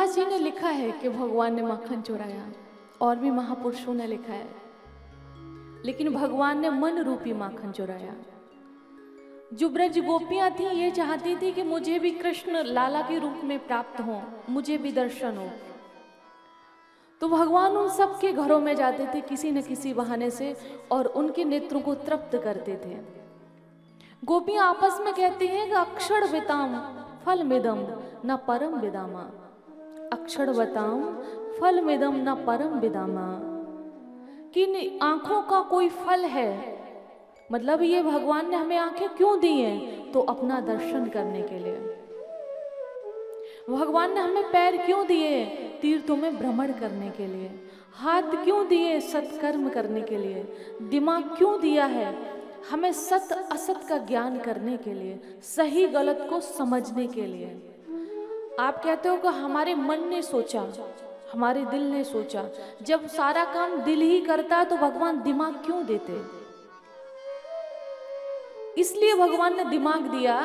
सूरदास जी ने लिखा है कि भगवान ने माखन चुराया, और भी महापुरुषों ने लिखा है, लेकिन भगवान ने मन रूपी माखन चुराया। जो ब्रज गोपियां थी ये चाहती थी कि मुझे भी कृष्ण लाला के रूप में प्राप्त हो, मुझे भी दर्शन हो। तो भगवान उन सबके घरों में जाते थे किसी न किसी बहाने से और उनके नेत्रों को तृप्त करते थे। गोपियां आपस में कहती हैं कि अक्षर विताम फल मिदम न परम विदामा, अक्षर बताम फल मिदम न परम विदामा। किन आंखों का कोई फल है, मतलब ये भगवान ने हमें आंखें क्यों दी हैं? तो अपना दर्शन करने के लिए। भगवान ने हमें पैर क्यों दिए? तीर्थों में भ्रमण करने के लिए। हाथ क्यों दिए? सत्कर्म करने के लिए। दिमाग क्यों दिया है? हमें सत असत का ज्ञान करने के लिए, सही गलत को समझने के लिए। आप कहते हो कि हमारे मन ने सोचा, हमारे दिल ने सोचा। जब सारा काम दिल ही करता तो भगवान दिमाग क्यों देते? इसलिए भगवान ने दिमाग दिया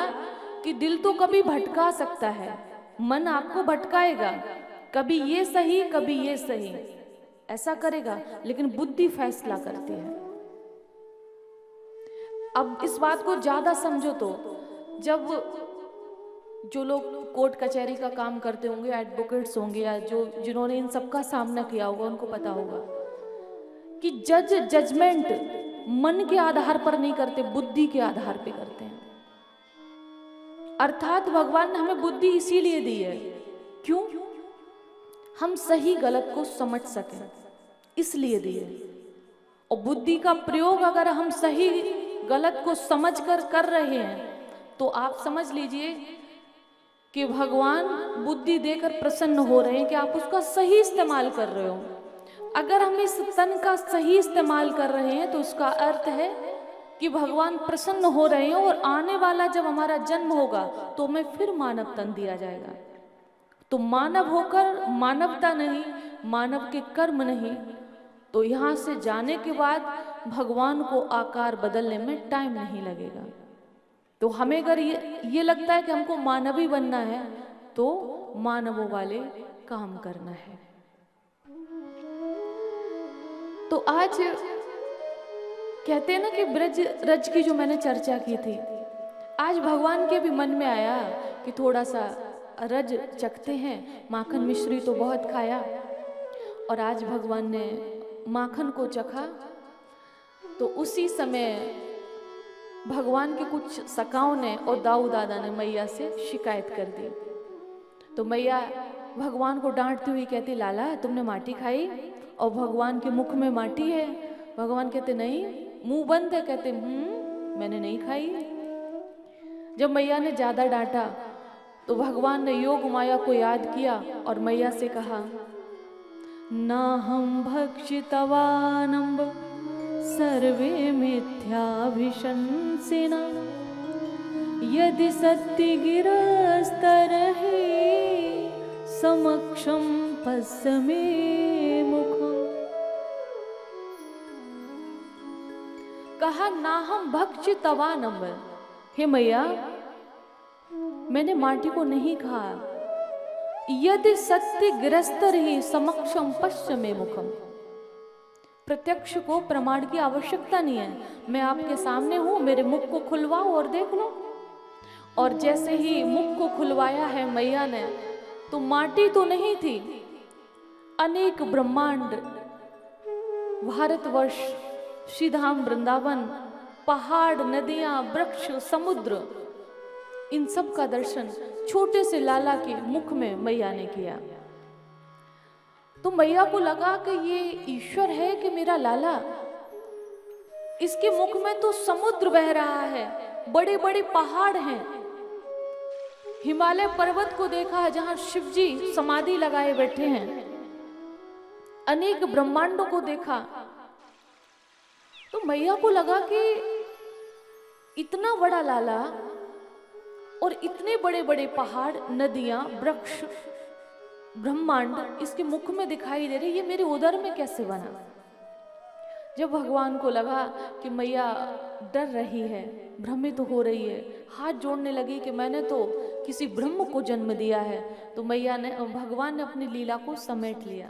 कि दिल तो कभी भटका सकता है, मन आपको भटकाएगा, कभी ये सही कभी ये सही ऐसा करेगा, लेकिन बुद्धि फैसला करती है। अब इस बात को ज्यादा समझो तो जब जो लोग कोर्ट कचहरी का काम करते होंगे, एडवोकेट्स होंगे, या जो जिन्होंने इन सब का सामना किया होगा, उनको पता होगा कि जजमेंट मन के आधार पर नहीं करते, बुद्धि के आधार पे करते हैं। अर्थात भगवान ने हमें बुद्धि इसीलिए दी है, क्यों? हम सही गलत को समझ सकें, इसलिए दी है। और बुद्धि का प्रयोग अगर हम सही गलत को समझकर कर रहे हैं तो आप समझ लीजिए कि भगवान बुद्धि देकर प्रसन्न हो रहे हैं कि आप उसका सही इस्तेमाल कर रहे हो। अगर हम इस तन का सही इस्तेमाल कर रहे हैं तो उसका अर्थ है कि भगवान प्रसन्न हो रहे हैं, और आने वाला जब हमारा जन्म होगा तो हमें फिर मानव तन दिया जाएगा। तो मानव होकर मानवता नहीं, मानव के कर्म नहीं, तो यहाँ से जाने के बाद भगवान को आकार बदलने में टाइम नहीं लगेगा। तो हमें अगर ये लगता है कि हमको मानवी बनना है तो मानवों वाले काम करना है। तो आज कहते हैं ना कि ब्रज रज की जो मैंने चर्चा की थी, आज भगवान के भी मन में आया कि थोड़ा सा रज चखते हैं। माखन मिश्री तो बहुत खाया, और आज भगवान ने माखन को चखा। तो उसी समय भगवान के कुछ सखाओं ने और दाऊ दादा ने मैया से शिकायत कर दी। तो मैया भगवान को डांटती हुई कहती, लाला तुमने माटी खाई और भगवान के मुख में माटी है। भगवान कहते नहीं, मुंह बंद है। कहते मैंने नहीं खाई। जब मैया ने ज्यादा डांटा तो भगवान ने योग माया को याद किया और मैया से कहा, ना हम भक्षितवानम्ब सर्वे मिथ्याभिशंसिना, यदि सत्य गिरस्तरहि समक्षम पश्यमे मुखम। कहा, ना हम भक्षितवानम्ब, हे मैया मैंने माटी को नहीं खाया। यदि सत्य गिरस्तर ही समक्षम पश्चिमे मुखम, प्रत्यक्ष को प्रमाण की आवश्यकता नहीं है। मैं आपके सामने हूं, मेरे मुख को खुलवाओ और देख लो। और जैसे ही मुख को खुलवाया है मैया ने, तो माटी तो नहीं थी, अनेक ब्रह्मांड, भारतवर्ष, श्रीधाम वृंदावन, पहाड़, नदियां, वृक्ष, समुद्र, इन सब का दर्शन छोटे से लाला के मुख में मैया ने किया। तो मैया को लगा कि ये ईश्वर है कि मेरा लाला? इसके मुख में तो समुद्र बह रहा है, बड़े बड़े पहाड़ हैं। हिमालय पर्वत को देखा जहां शिव जी समाधि लगाए बैठे हैं, अनेक ब्रह्मांडों को देखा। तो मैया को लगा कि इतना बड़ा लाला और इतने बड़े बड़े पहाड़, नदियां, वृक्ष, ब्रह्मांड इसके मुख में दिखाई दे रहे, ये मेरे उदर में कैसे बना? जब भगवान को लगा कि मैया डर रही है, भ्रमित हो रही है, हाथ जोड़ने लगी कि मैंने तो किसी ब्रह्म को जन्म दिया है, तो भगवान ने अपनी लीला को समेट लिया।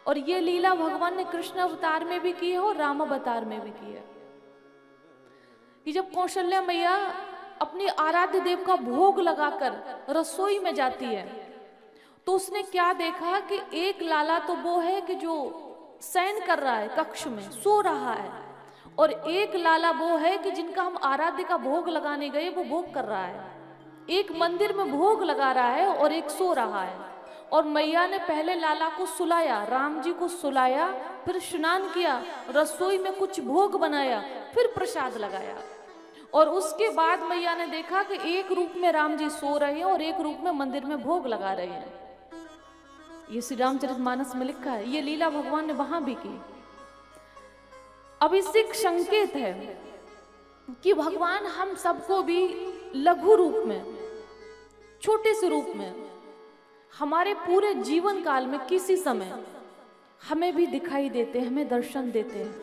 और ये लीला भगवान ने कृष्ण अवतार में भी की है और राम अवतार में भी की है कि जब कौशल्या मैया अपनी आराध्य देव का भोग लगाकर रसोई में जाती है, तो उसने क्या देखा कि एक लाला तो वो है कि जो शयन कर रहा है, कक्ष में सो रहा है, और एक लाला वो है कि जिनका हम आराध्य का भोग लगाने गए वो भोग कर रहा है। एक मंदिर में भोग लगा रहा है और एक सो रहा है। और मैया ने पहले लाला को सुलाया, राम जी को सुलाया, फिर स्नान किया, रसोई में कुछ भोग बनाया, फिर प्रसाद लगाया। और उसके बाद मैया ने देखा कि एक रूप में राम जी सो रहे हैं और एक रूप में मंदिर में भोग लगा रहे हैं। ये श्री रामचरितमानस में लिखा है। ये लीला भगवान ने वहां भी की। अब इससे एक संकेत है कि भगवान हम सबको भी लघु रूप में, छोटे से रूप में, हमारे पूरे जीवन काल में किसी समय हमें भी दिखाई देते हैं, हमें दर्शन देते हैं।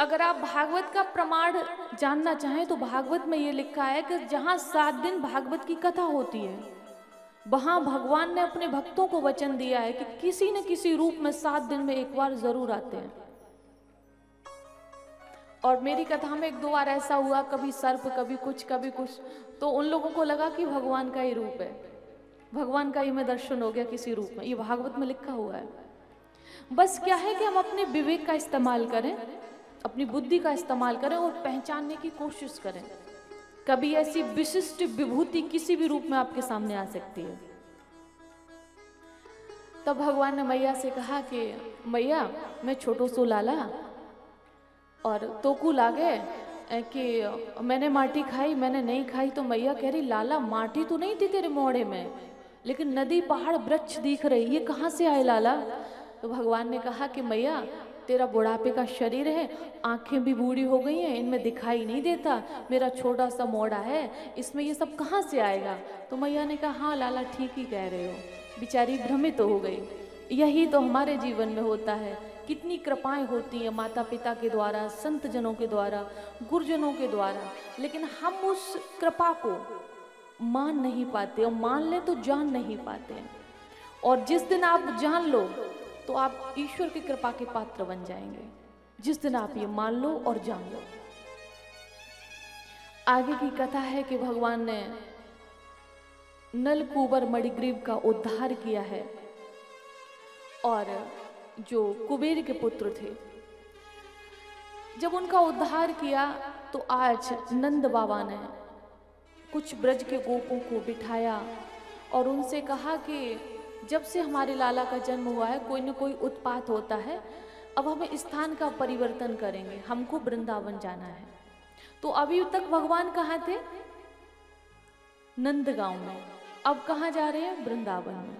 अगर आप भागवत का प्रमाण जानना चाहें तो भागवत में ये लिखा है कि जहां 7 दिन भागवत की कथा होती है, वहां भगवान ने अपने भक्तों को वचन दिया है कि किसी न किसी रूप में 7 दिन में एक बार जरूर आते हैं। और मेरी कथा में 1-2 बार ऐसा हुआ, कभी सर्प, कभी कुछ, तो उन लोगों को लगा कि भगवान का ही रूप है, भगवान का ही में दर्शन हो गया किसी रूप में। ये भागवत में लिखा हुआ है। बस क्या है कि हम अपने विवेक का इस्तेमाल करें, अपनी बुद्धि का इस्तेमाल करें और पहचानने की कोशिश करें। कभी ऐसी विशिष्ट विभूति किसी भी रूप में आपके सामने आ सकती है। तब भगवान ने मैया से कहा कि मैया, मैं छोटो सो लाला और तोकू लागे कि मैंने माटी खाई, मैंने नहीं खाई। तो मैया कह रही, लाला माटी तो नहीं थी तेरे मोड़े में, लेकिन नदी, पहाड़, वृक्ष दिख रहे, ये कहाँ से आए लाला? तो भगवान ने कहा कि मैया, तेरा बुढ़ापे का शरीर है, आंखें भी बूढ़ी हो गई हैं, इनमें दिखाई नहीं देता, मेरा छोटा सा मोड़ा है, इसमें ये सब कहाँ से आएगा? तो मैया ने कहा, हाँ लाला, ठीक ही कह रहे हो। बेचारी भ्रमित हो गई। यही तो हमारे जीवन में होता है। कितनी कृपाएं होती हैं माता पिता के द्वारा, संत जनों के द्वारा, गुरुजनों के द्वारा, लेकिन हम उस कृपा को मान नहीं पाते, और मान ले तो जान नहीं पाते। और जिस दिन आप जान लो तो आप ईश्वर की कृपा के पात्र बन जाएंगे, जिस दिन आप ये मान लो और जान लो। आगे की कथा है कि भगवान ने नलकूबर मणिग्रीव का उद्धार किया है, और जो कुबेर के पुत्र थे, जब उनका उद्धार किया तो आज नंद बाबा ने कुछ ब्रज के गोपों को बिठाया और उनसे कहा कि जब से हमारे लाला का जन्म हुआ है कोई न कोई उत्पात होता है, अब हम स्थान का परिवर्तन करेंगे, हमको वृंदावन जाना है। तो अभी तक भगवान कहाँ थे? नंदगांव में। अब कहाँ जा रहे हैं? वृंदावन में।